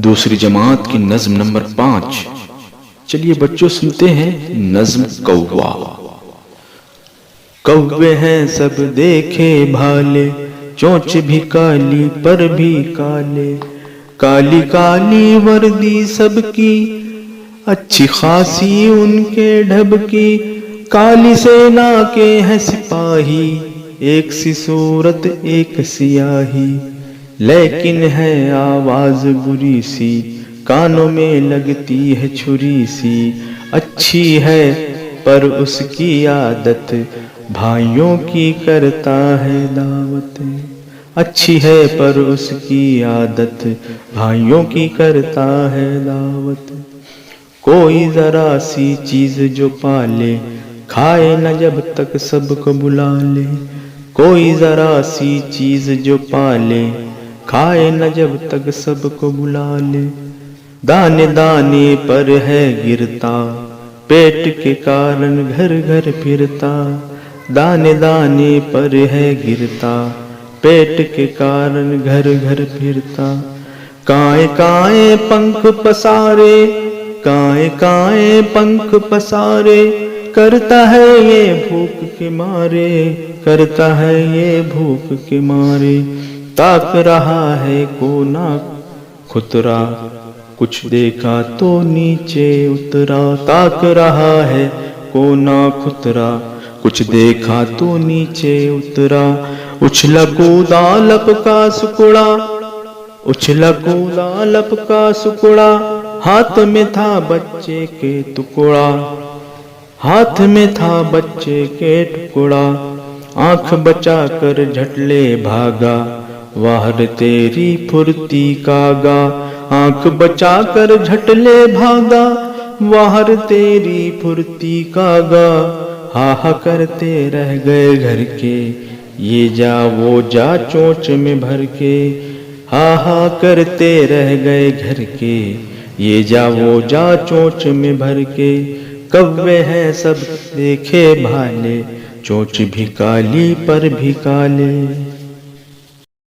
दूसरी जमात की नज्म नंबर 5। चलिए बच्चों सुनते हैं नज्म कौवा। कौवे हैं सब देखे भाले, चोंच भी काली पर भी काले। काली काली वर्दी सबकी, अच्छी खासी उनके ढबकी। काली सेना के हैं सिपाही, एक सी सूरत एक सियाही। लेकिन है आवाज बुरी सी, कानों में लगती है छुरी सी। अच्छी है पर उसकी आदत, भाइयों की करता है दावत। अच्छी है पर उसकी आदत, भाइयों की करता है दावत। कोई जरा सी चीज जो पाले, खाए न जब तक सबको बुला ले। कोई जरा सी चीज जो पाले, खाए न जब तक सबको बुला ले। दाने दाने पर है गिरता, पेट के कारण घर घर फिरता। दाने दाने पर है गिरता, पेट के कारण घर घर फिरता। काए काए पंख पसारे, काए काए पंख पसारे। करता है ये भूख के मारे, करता है ये भूख के मारे। ताक रहा है कोना खुतरा, कुछ देखा तो नीचे उतरा। ताक रहा है कोना खुतरा, कुछ देखा तो नीचे उतरा। उछला कूदा लपका सुकुड़ा, उछला कूदा लपका सुकुड़ा। हाथ में था बच्चे के टुकड़ा, हाथ में था बच्चे के टुकड़ा। आंख बचा कर झटले भागा, वाहर तेरी फुर्ती कागा। आंख बचा कर झटले भागा, वाहर तेरी फुर्ती कागा। हा हा करते रह गए घर के, ये जा वो जा चोंच में भर के। हा हा करते रह गए घर के, ये जा वो जा चोंच में भर के। कौवे हैं सब देखे भाले, चोंच भी काली पर भी काले।